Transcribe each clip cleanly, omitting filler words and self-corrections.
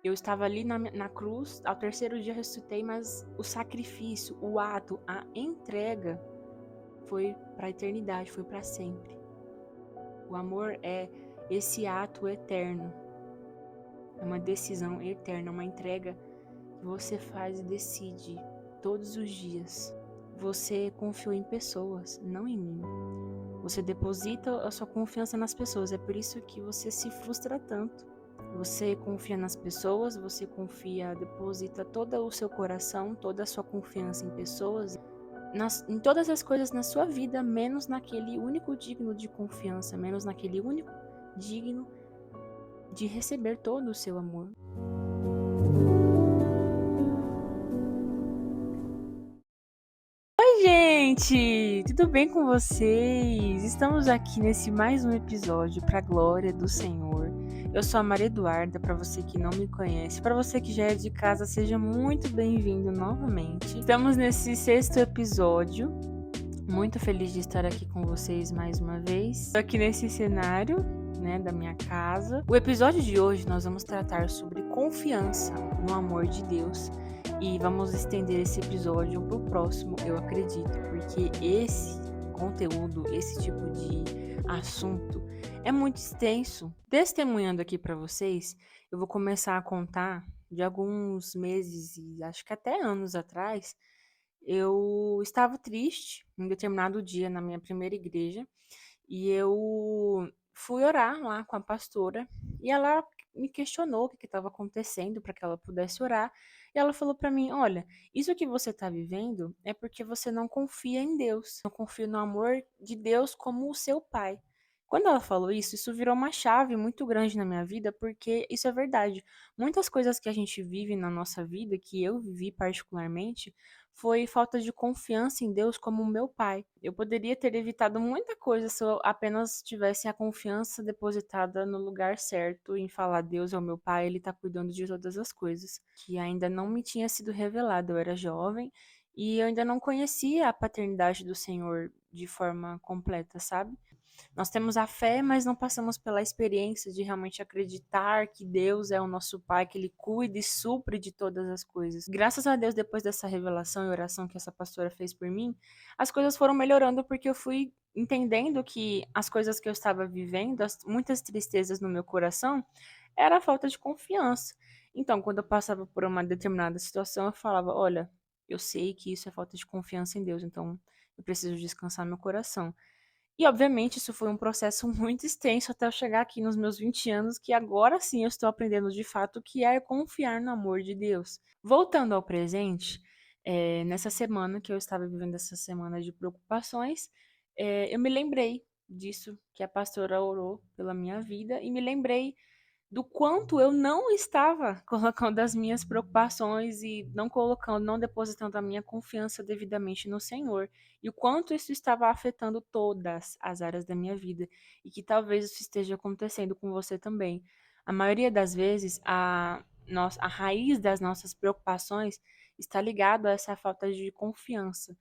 Eu estava ali na cruz, ao terceiro dia ressuscitei, mas o sacrifício, o ato, a entrega foi para a eternidade, foi para sempre. O amor é esse ato eterno, é uma decisão eterna, uma entrega que você faz e decide todos os dias. Você confiou em pessoas, não em mim. Você deposita a sua confiança nas pessoas, é por isso que você se frustra tanto. Você confia nas pessoas, você confia, deposita todo o seu coração, toda a sua confiança em pessoas, em todas as coisas na sua vida, menos naquele único digno de confiança, menos naquele único digno de receber todo o seu amor. Oi, gente! Tudo bem com vocês? Estamos aqui nesse mais um episódio para a glória do Senhor. Eu sou a Maria Eduarda, para você que não me conhece. Para você que já é de casa, seja muito bem-vindo novamente. Estamos nesse sexto episódio. Muito feliz de estar aqui com vocês mais uma vez. Estou aqui nesse cenário, né, da minha casa. O episódio de hoje nós vamos tratar sobre confiança no amor de Deus. E vamos estender esse episódio pro próximo, eu acredito, porque esse conteúdo, esse tipo de assunto é muito extenso. Testemunhando aqui para vocês, eu vou começar a contar de alguns meses e acho que até anos atrás. Eu estava triste em determinado dia na minha primeira igreja e eu fui orar lá com a pastora e ela me questionou o que estava acontecendo para que ela pudesse orar. E ela falou para mim: Olha, isso que você está vivendo é porque você não confia em Deus, não confia no amor de Deus como o seu pai. Quando ela falou isso virou uma chave muito grande na minha vida, porque isso é verdade. Muitas coisas que a gente vive na nossa vida, que eu vivi particularmente, foi falta de confiança em Deus como meu pai. Eu poderia ter evitado muita coisa se eu apenas tivesse a confiança depositada no lugar certo, em falar: Deus é o meu pai, ele está cuidando de todas as coisas, que ainda não me tinha sido revelado. Eu era jovem e eu ainda não conhecia a paternidade do Senhor de forma completa, sabe? Nós temos a fé, mas não passamos pela experiência de realmente acreditar que Deus é o nosso Pai, que Ele cuida e supre de todas as coisas. Graças a Deus, depois dessa revelação e oração que essa pastora fez por mim, as coisas foram melhorando porque eu fui entendendo que as coisas que eu estava vivendo, muitas tristezas no meu coração, era a falta de confiança. Então, quando eu passava por uma determinada situação, eu falava: Olha, eu sei que isso é falta de confiança em Deus, então eu preciso descansar meu coração. E obviamente isso foi um processo muito extenso até eu chegar aqui nos meus 20 anos, que agora sim eu estou aprendendo de fato o que é confiar no amor de Deus. Voltando ao presente, nessa semana que eu estava vivendo essa semana de preocupações, eu me lembrei disso, que a pastora orou pela minha vida, e me lembrei do quanto eu não estava colocando as minhas preocupações e não colocando, não depositando a minha confiança devidamente no Senhor, e o quanto isso estava afetando todas as áreas da minha vida, e que talvez isso esteja acontecendo com você também. A maioria das vezes, a raiz das nossas preocupações está ligada a essa falta de confiança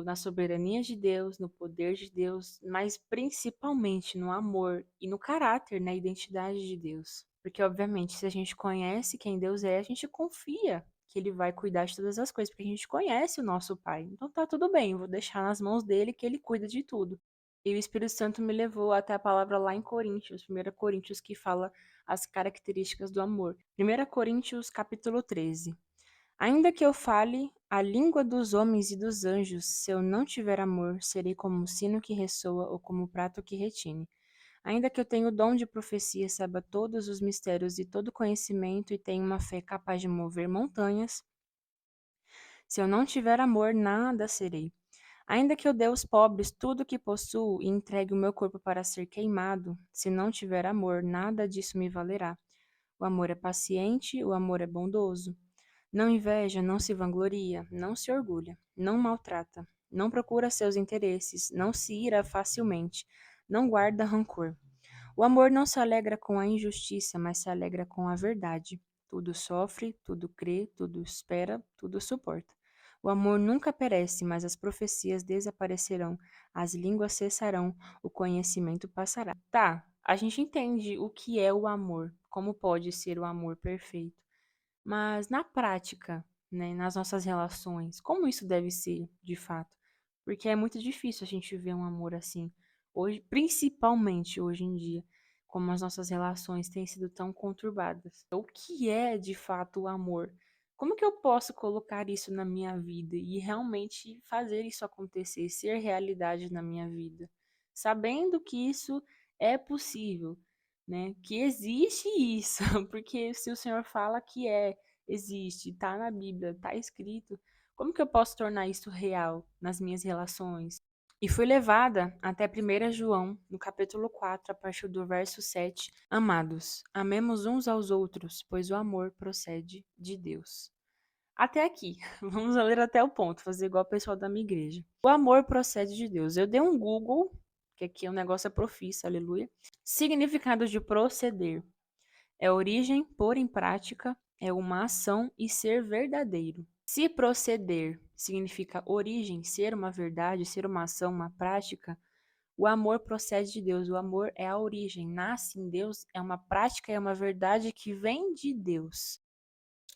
na soberania de Deus, no poder de Deus, mas principalmente no amor e no caráter, na identidade de Deus. Porque, obviamente, se a gente conhece quem Deus é, a gente confia que Ele vai cuidar de todas as coisas, porque a gente conhece o nosso Pai. Então tá tudo bem, vou deixar nas mãos dele que Ele cuida de tudo. E o Espírito Santo me levou até a palavra lá em Coríntios, 1 Coríntios, que fala as características do amor. 1 Coríntios, capítulo 13. Ainda que eu fale a língua dos homens e dos anjos, se eu não tiver amor, serei como um sino que ressoa ou como um prato que retine. Ainda que eu tenha o dom de profecia, saiba todos os mistérios e todo conhecimento e tenha uma fé capaz de mover montanhas, se eu não tiver amor, nada serei. Ainda que eu dê aos pobres tudo o que possuo e entregue o meu corpo para ser queimado, se não tiver amor, nada disso me valerá. O amor é paciente, o amor é bondoso. Não inveja, não se vangloria, não se orgulha, não maltrata, não procura seus interesses, não se ira facilmente, não guarda rancor. O amor não se alegra com a injustiça, mas se alegra com a verdade. Tudo sofre, tudo crê, tudo espera, tudo suporta. O amor nunca perece, mas as profecias desaparecerão, as línguas cessarão, o conhecimento passará. Tá, a gente entende o que é o amor. como pode ser o amor perfeito. Mas na prática, né, nas nossas relações, como isso deve ser, de fato? Porque é muito difícil a gente ver um amor assim, hoje, principalmente hoje em dia, como as nossas relações têm sido tão conturbadas. O que é, de fato, o amor? Como que eu posso colocar isso na minha vida e realmente fazer isso acontecer, ser realidade na minha vida? Sabendo que isso é possível, né? Que existe isso, porque se o Senhor fala que existe, tá na Bíblia, tá escrito, como que eu posso tornar isso real nas minhas relações? E fui levada até 1 João, no capítulo 4, a partir do verso 7. Amados, amemos uns aos outros, pois o amor procede de Deus. Até aqui, vamos ler até o ponto, fazer igual o pessoal da minha igreja. O amor procede de Deus. Eu dei um Google, que aqui o negócio é profissa, aleluia. Significado de proceder. É origem, pôr em prática, é uma ação e ser verdadeiro. Se proceder significa origem, ser uma verdade, ser uma ação, uma prática, o amor procede de Deus. O amor é a origem, nasce em Deus, é uma prática, é uma verdade que vem de Deus.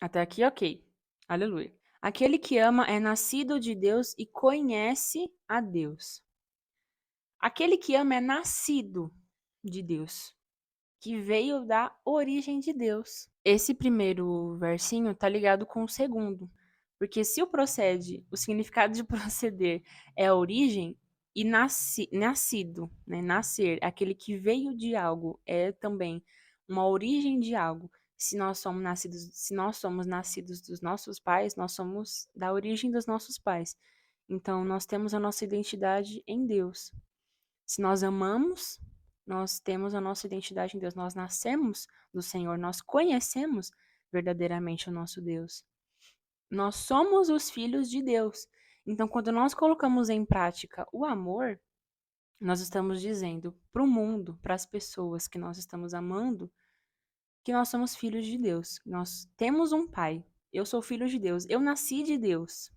Até aqui, ok. Aleluia. Aquele que ama é nascido de Deus e conhece a Deus. Aquele que ama é nascido de Deus, que veio da origem de Deus. Esse primeiro versinho tá ligado com o segundo, porque se o procede, o significado de proceder é a origem e nascido, né? Nascer, aquele que veio de algo, é também uma origem de algo. Se nós somos nascidos dos nossos pais, nós somos da origem dos nossos pais. Então, nós temos a nossa identidade em Deus. Se nós amamos, nós temos a nossa identidade em Deus. Nós nascemos do Senhor, nós conhecemos verdadeiramente o nosso Deus. Nós somos os filhos de Deus. Então, quando nós colocamos em prática o amor, nós estamos dizendo para o mundo, para as pessoas que nós estamos amando, que nós somos filhos de Deus. Nós temos um pai. Eu sou filho de Deus. Eu nasci de Deus.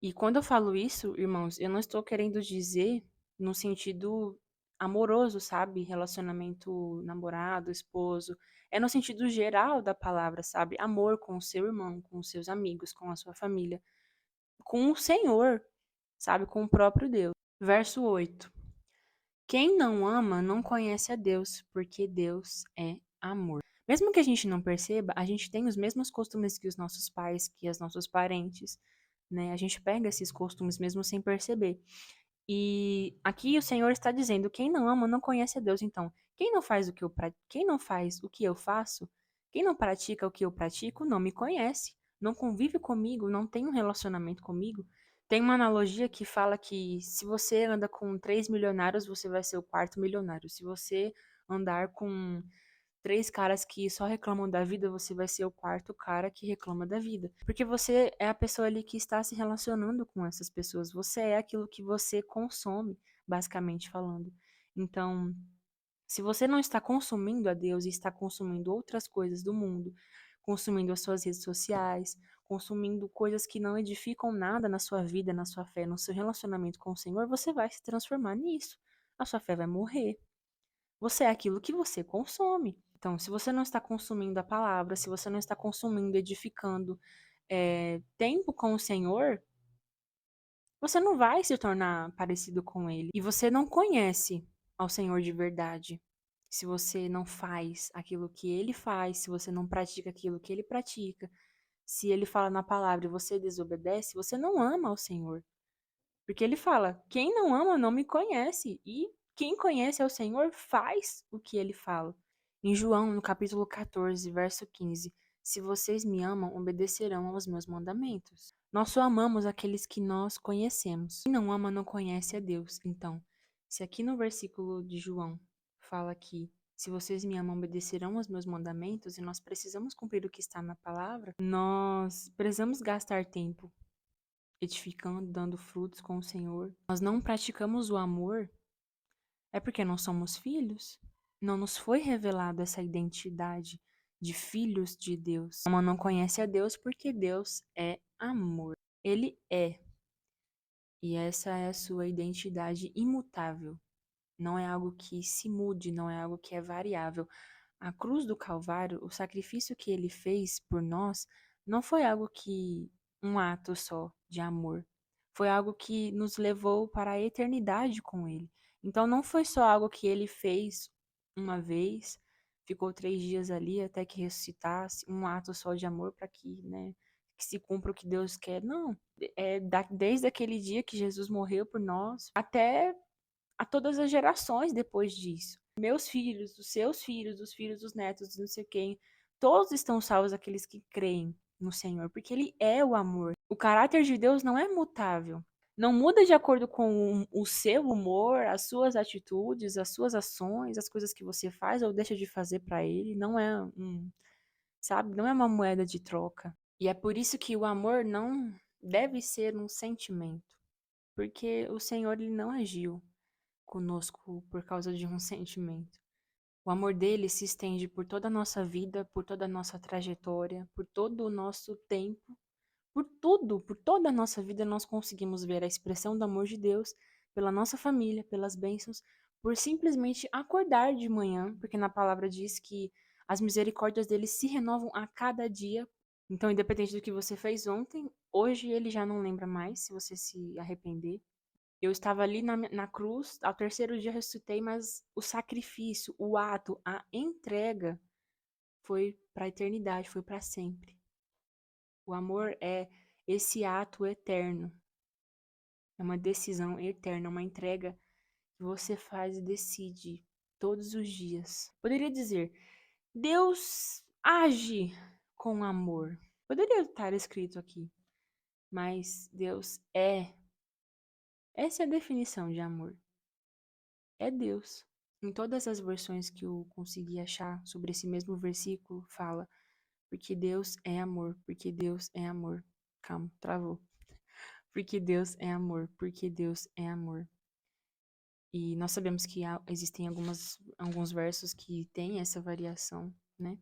E quando eu falo isso, irmãos, eu não estou querendo dizer no sentido amoroso, sabe? Relacionamento namorado, esposo. É no sentido geral da palavra, sabe? Amor com o seu irmão, com os seus amigos, com a sua família, com o Senhor, sabe? Com o próprio Deus. Verso 8. Quem não ama não conhece a Deus, porque Deus é amor. Mesmo que a gente não perceba, a gente tem os mesmos costumes que os nossos pais, que os nossos parentes, né? A gente pega esses costumes mesmo sem perceber. E aqui o Senhor está dizendo: quem não ama não conhece a Deus. Então, quem não faz o que eu faço, quem não pratica o que eu pratico, não me conhece, não convive comigo, não tem um relacionamento comigo. Tem uma analogia que fala que se você anda com 3 milionários, você vai ser o quarto milionário. Se você andar com 3 caras que só reclamam da vida, você vai ser o quarto cara que reclama da vida. Porque você é a pessoa ali que está se relacionando com essas pessoas. Você é aquilo que você consome, basicamente falando. Então, se você não está consumindo a Deus e está consumindo outras coisas do mundo, consumindo as suas redes sociais, consumindo coisas que não edificam nada na sua vida, na sua fé, no seu relacionamento com o Senhor, você vai se transformar nisso. A sua fé vai morrer. Você é aquilo que você consome. Então, se você não está consumindo a palavra, se você não está consumindo, edificando tempo com o Senhor, você não vai se tornar parecido com Ele. E você não conhece ao Senhor de verdade. Se você não faz aquilo que Ele faz, se você não pratica aquilo que Ele pratica, se Ele fala na palavra e você desobedece, você não ama ao Senhor. Porque Ele fala: quem não ama não me conhece. E quem conhece ao Senhor faz o que Ele fala. Em João, no capítulo 14, verso 15: se vocês me amam, obedecerão aos meus mandamentos. Nós só amamos aqueles que nós conhecemos. Quem não ama não conhece a Deus. Então, se aqui no versículo de João fala que se vocês me amam, obedecerão aos meus mandamentos, e nós precisamos cumprir o que está na palavra, nós precisamos gastar tempo edificando, dando frutos com o Senhor. Nós não praticamos o amor, é porque não somos filhos. Não nos foi revelado essa identidade de filhos de Deus. A alma não conhece a Deus porque Deus é amor. Ele é. E essa é a sua identidade imutável. Não é algo que se mude, não é algo que é variável. A cruz do Calvário, o sacrifício que ele fez por nós, não foi algo que um ato só de amor. Foi algo que nos levou para a eternidade com ele. Então não foi só algo que ele fez uma vez, ficou 3 dias ali até que ressuscitasse, um ato só de amor para que, né, que se cumpra o que Deus quer. Não, desde aquele dia que Jesus morreu por nós até a todas as gerações depois disso. Meus filhos, os seus filhos, os filhos dos netos, de não sei quem, todos estão salvos aqueles que creem no Senhor, porque Ele é o amor. O caráter de Deus não é mutável. Não muda de acordo com o seu humor, as suas atitudes, as suas ações, as coisas que você faz ou deixa de fazer para Ele. Não é sabe? Não é uma moeda de troca. E é por isso que o amor não deve ser um sentimento, porque o Senhor ele não agiu conosco por causa de um sentimento. O amor dele se estende por toda a nossa vida, por toda a nossa trajetória, por todo o nosso tempo, por tudo, por toda a nossa vida nós conseguimos ver a expressão do amor de Deus pela nossa família, pelas bênçãos, por simplesmente acordar de manhã, porque na palavra diz que as misericórdias dele se renovam a cada dia. Então, independente do que você fez ontem, hoje ele já não lembra mais, se você se arrepender. Eu estava ali na cruz, ao terceiro dia ressuscitei, mas o sacrifício, o ato, a entrega foi para a eternidade, foi para sempre. O amor é esse ato eterno, é uma decisão eterna, uma entrega que você faz e decide todos os dias. Poderia dizer, Deus age com amor. Poderia estar escrito aqui, mas Deus é. Essa é a definição de amor. É Deus. Em todas as versões que eu consegui achar sobre esse mesmo versículo, fala: porque Deus é amor, porque Deus é amor. Calma, travou. Porque Deus é amor, porque Deus é amor. E nós sabemos que existem alguns versos que têm essa variação, né?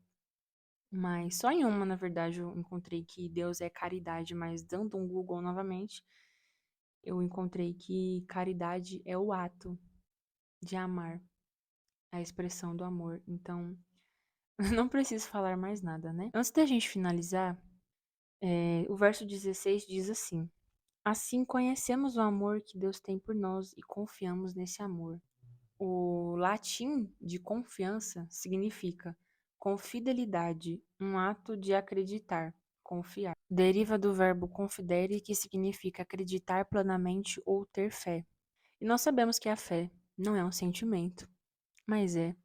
Mas só em uma, na verdade, eu encontrei que Deus é caridade, mas dando um Google novamente, eu encontrei que caridade é o ato de amar, a expressão do amor. Então, não preciso falar mais nada, né? Antes da gente finalizar, o verso 16 diz assim: assim conhecemos o amor que Deus tem por nós e confiamos nesse amor. O latim de confiança significa com fidelidade, um ato de acreditar, confiar. Deriva do verbo confidere, que significa acreditar plenamente ou ter fé. E nós sabemos que a fé não é um sentimento, mas é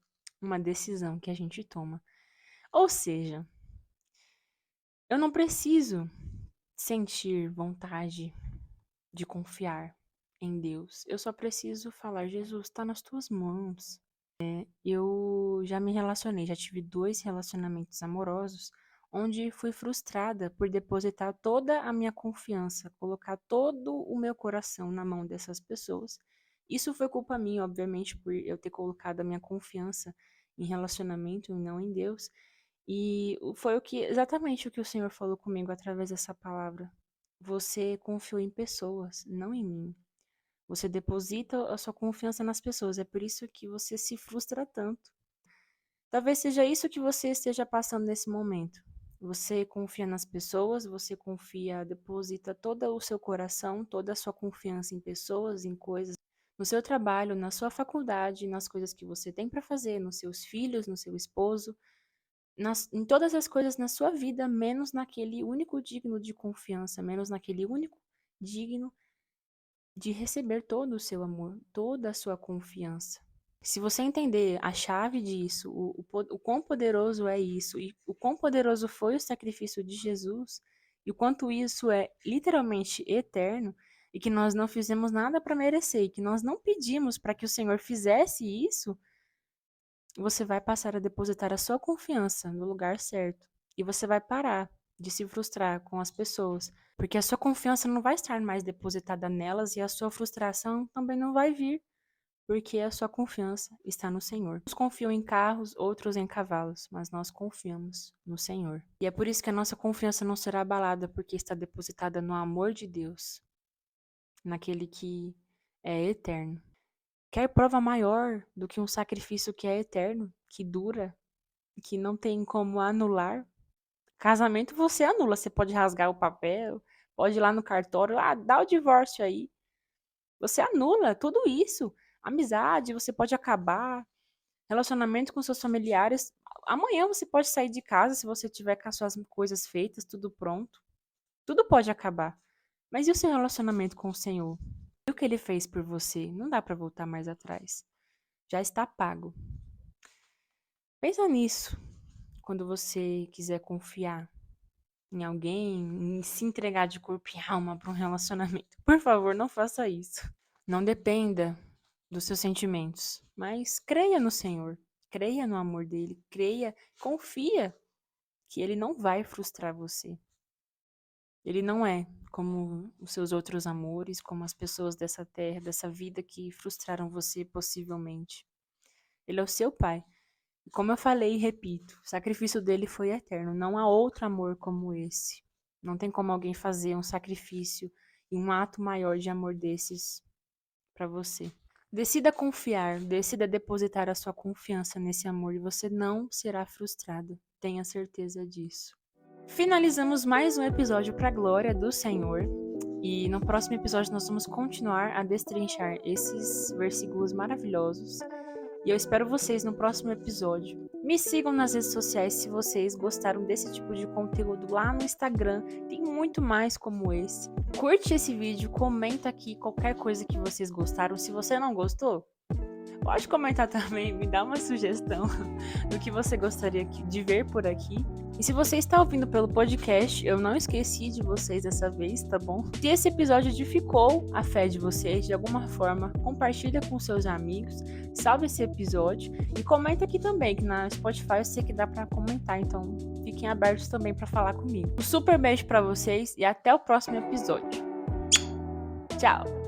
uma decisão que a gente toma. Ou seja, eu não preciso sentir vontade de confiar em Deus. Eu só preciso falar: Jesus, está nas tuas mãos. Eu já me relacionei, já tive 2 relacionamentos amorosos onde fui frustrada por depositar toda a minha confiança, colocar todo o meu coração na mão dessas pessoas. Isso foi culpa minha, obviamente, por eu ter colocado a minha confiança em relacionamento e não em Deus. E foi exatamente o que o Senhor falou comigo através dessa palavra. Você confiou em pessoas, não em mim. Você deposita a sua confiança nas pessoas, é por isso que você se frustra tanto. Talvez seja isso que você esteja passando nesse momento. Você confia nas pessoas, você confia, deposita todo o seu coração, toda a sua confiança em pessoas, em coisas, no seu trabalho, na sua faculdade, nas coisas que você tem para fazer, nos seus filhos, no seu esposo, em todas as coisas na sua vida, menos naquele único digno de confiança, menos naquele único digno de receber todo o seu amor, toda a sua confiança. Se você entender a chave disso, o quão poderoso é isso, e o quão poderoso foi o sacrifício de Jesus, e o quanto isso é literalmente eterno, e que nós não fizemos nada para merecer, e que nós não pedimos para que o Senhor fizesse isso, você vai passar a depositar a sua confiança no lugar certo. E você vai parar de se frustrar com as pessoas, porque a sua confiança não vai estar mais depositada nelas e a sua frustração também não vai vir, porque a sua confiança está no Senhor. Uns confiam em carros, outros em cavalos, mas nós confiamos no Senhor. E é por isso que a nossa confiança não será abalada, porque está depositada no amor de Deus, naquele que é eterno. Quer prova maior do que um sacrifício que é eterno, que dura que não tem como anular. Casamento você anula, você pode rasgar o papel, pode ir lá no cartório, dá o divórcio aí. Você anula tudo isso. Amizade, você pode acabar. Relacionamento com seus familiares. Amanhã você pode sair de casa se você tiver com as suas coisas feitas, tudo pronto. Tudo pode acabar. Mas e o seu relacionamento com o Senhor? E o que ele fez por você? Não dá para voltar mais atrás. Já está pago. Pensa nisso quando você quiser confiar em alguém, em se entregar de corpo e alma para um relacionamento. Por favor, não faça isso. Não dependa dos seus sentimentos, mas creia no Senhor. Creia no amor dele. Creia, confia que ele não vai frustrar você. Ele não é como os seus outros amores, como as pessoas dessa terra, dessa vida que frustraram você possivelmente. Ele é o seu pai. E como eu falei e repito, o sacrifício dele foi eterno. Não há outro amor como esse. Não tem como alguém fazer um sacrifício e um ato maior de amor desses para você. Decida confiar, decida depositar a sua confiança nesse amor e você não será frustrada. Tenha certeza disso. Finalizamos mais um episódio para a glória do Senhor. E no próximo episódio nós vamos continuar a destrinchar esses versículos maravilhosos. E eu espero vocês no próximo episódio. Me sigam nas redes sociais se vocês gostaram desse tipo de conteúdo lá no Instagram. Tem muito mais como esse. Curte esse vídeo, comenta aqui qualquer coisa que vocês gostaram. Se você não gostou, pode comentar também, me dá uma sugestão do que você gostaria de ver por aqui. E se você está ouvindo pelo podcast, eu não esqueci de vocês dessa vez, tá bom? Se esse episódio edificou a fé de vocês de alguma forma, compartilha com seus amigos, salve esse episódio e comenta aqui também, que na Spotify eu sei que dá para comentar, então fiquem abertos também para falar comigo. Um super beijo para vocês e até o próximo episódio. Tchau!